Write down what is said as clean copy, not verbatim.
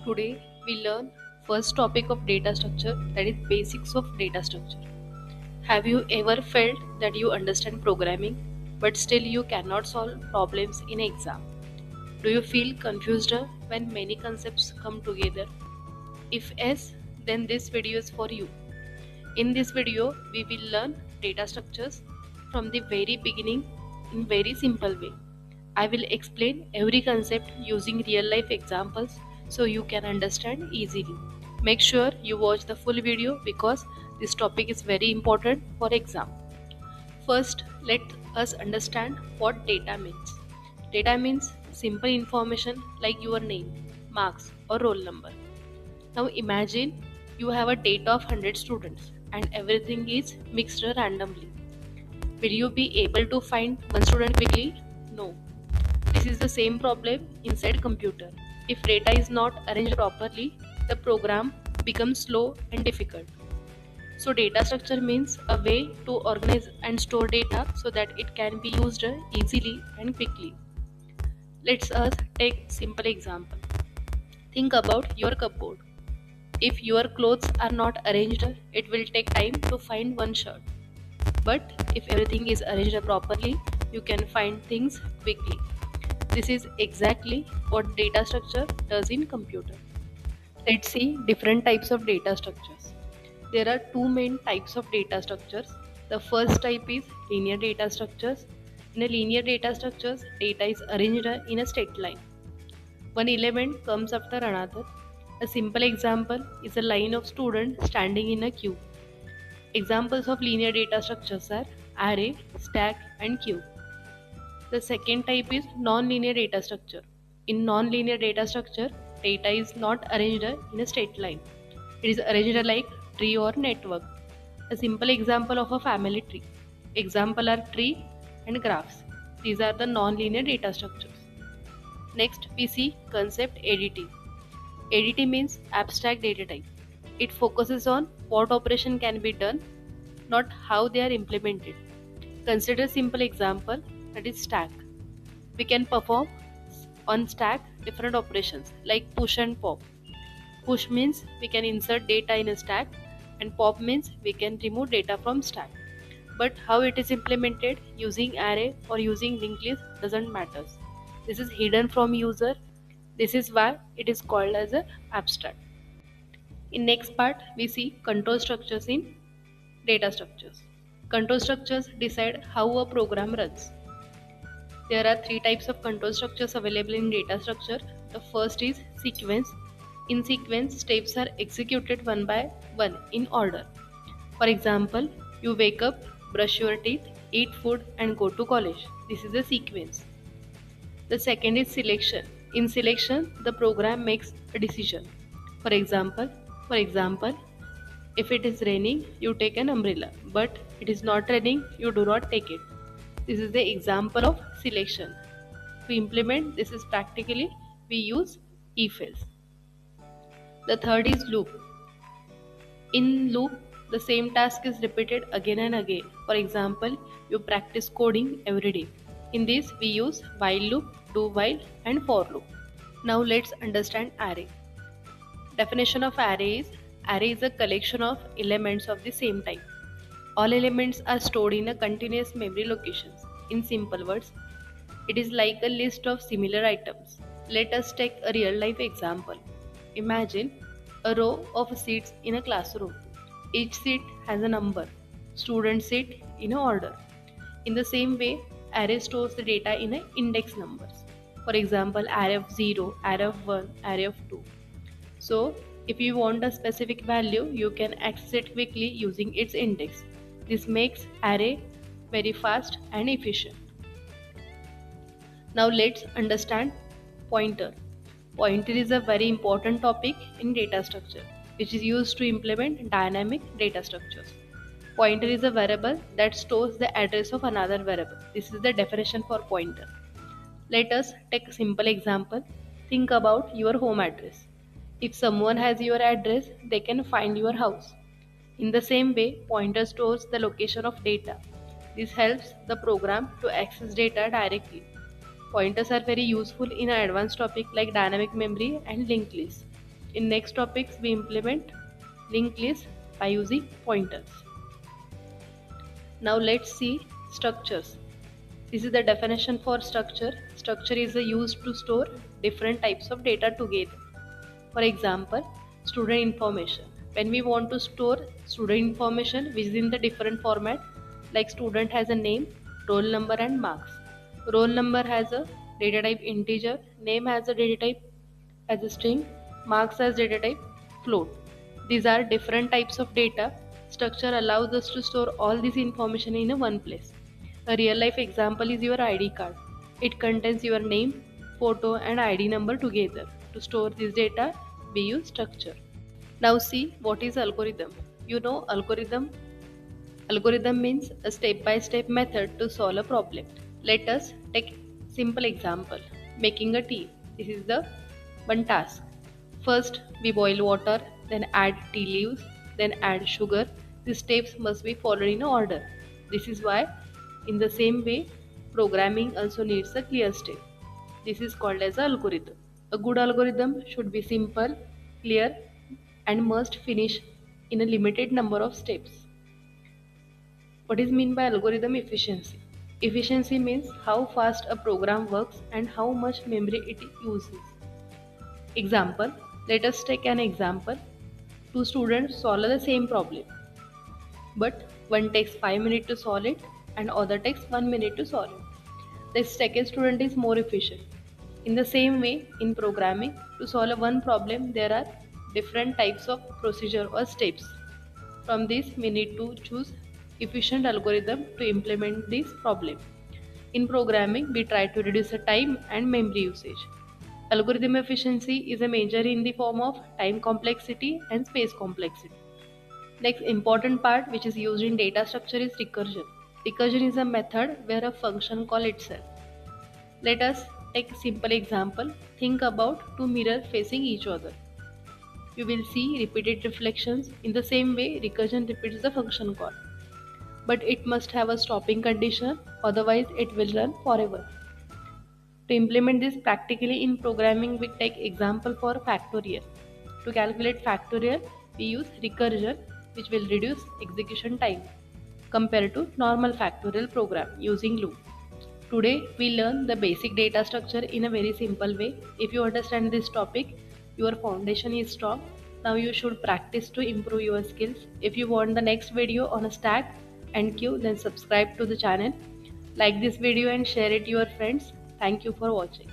Today we learn first topic of data structure, that is basics of data structure. Have you ever felt that you understand programming but still you cannot solve problems in exam? Do you feel confused when many concepts come together? If yes, then this video is for you. In this video we will learn data structures from the very beginning in very simple way. I will explain every concept using real life examples so you can understand easily. Make sure you watch the full video because this topic is very important for exam. First, let us understand what data means. Data means simple information like your name, marks or roll number. Now imagine you have a data of 100 students and everything is mixed randomly. Will you be able to find one student quickly? No. This is the same problem inside computer. If data is not arranged properly, the program becomes slow and difficult. So data structure means a way to organize and store data so that it can be used easily and quickly. Let's us take simple example. Think about your cupboard. If your clothes are not arranged, it will take time to find one shirt. But if everything is arranged properly, you can find things quickly. This is exactly what data structure does in computer. Let's see different types of data structures. There are two main types of data structures. The first type is linear data structures. In a linear data structures, data is arranged in a straight line. One element comes after another. A simple example is a line of students standing in a queue. Examples of linear data structures are array, stack, and queue. The second type is non-linear data structure. In non-linear data structure, data is not arranged in a straight line. It is arranged like tree or network. A simple example of a family tree. Example are tree and graphs. These are the non-linear data structures. Next, we see concept ADT. ADT means abstract data type. It focuses on what operation can be done, not how they are implemented. Consider simple example, that is stack. We can perform on stack different operations like push and pop. Push means we can insert data in a stack and pop means we can remove data from stack. But how it is implemented using array or using linked list doesn't matter. This is hidden from user. This is why it is called as a abstract. In next part we see control structures in data structures. Control structures decide how a program runs. There are three types of control structures available in data structure. The first is sequence. In sequence, steps are executed one by one in order. For example, you wake up, brush your teeth, eat food, and go to college. This is a sequence. The second is selection. In selection, the program makes a decision. For example, for example, if it is raining, you take an umbrella, but it is not raining, you do not take it. This is the example of selection. To implement this is practically we use if else. The third is loop. In loop, the same task is repeated again and again. For example, you practice coding every day. In this, we use while loop, do while, and for loop. Now let's understand array. Definition of array is a collection of elements of the same type. All elements are stored in a continuous memory locations. In simple words, it is like a list of similar items. Let us take a real life example. Imagine a row of seats in a classroom. Each seat has a number. Students sit in a order. In the same way, array stores the data in a index numbers. For example, array of 0, array of 1, array of 2. So, if you want a specific value, you can access it quickly using its index. This makes array very fast and efficient. Now let's understand pointer. Pointer is a very important topic in data structure, which is used to implement dynamic data structures. Pointer is a variable that stores the address of another variable. This is the definition for pointer. Let us take a simple example. Think about your home address. If someone has your address, they can find your house. In the same way, pointer stores the location of data. This helps the program to access data directly. Pointers are very useful in an advanced topic like dynamic memory and linked lists. In next topics, we implement linked list by using pointers. Now let's see structures. This is the definition for structure. Structure is used to store different types of data together. For example, student information. When we want to store student information within the different format, like student has a name, roll number and marks. Roll number has a data type integer, name has a data type as a string, marks as data type float. These are different types of data. Structure allows us to store all this information in a one place. A real life example is your ID card. It contains your name, photo and ID number together. To store this data, we use structure. Now see what is algorithm. You know algorithm. Algorithm means a step-by-step method to solve a problem. Let us take simple example. Making a tea. This is the one task. First we boil water, then add tea leaves, then add sugar. These steps must be followed in order. This is why in the same way programming also needs a clear step. This is called as algorithm. A good algorithm should be simple, clear and must finish in a limited number of steps. What is mean by algorithm efficiency? Efficiency means how fast a program works and how much memory it uses. Example, let us take an example. Two students solve the same problem, but one takes 5 minutes to solve it and other takes 1 minute to solve it. The second student is more efficient. In the same way, in programming, to solve one problem, there are different types of procedure or steps. From this, we need to choose efficient algorithm to implement this problem. In programming, we try to reduce the time and memory usage. Algorithm efficiency is a measure in the form of time complexity and space complexity. Next important part which is used in data structure is recursion. Recursion is a method where a function call itself. Let us take a simple example. Think about two mirrors facing each other. You will see repeated reflections. In the same way, recursion repeats the function call. But it must have a stopping condition, otherwise it will run forever. To implement this practically in programming, we take example for factorial. To calculate factorial, we use recursion, which will reduce execution time compared to normal factorial program using loop. Today, we learn the basic data structure in a very simple way. If you understand this topic, your foundation is strong. Now you should practice to improve your skills. If you want the next video on a stack and queue, then subscribe to the channel. Like this video and share it to your friends. Thank you for watching.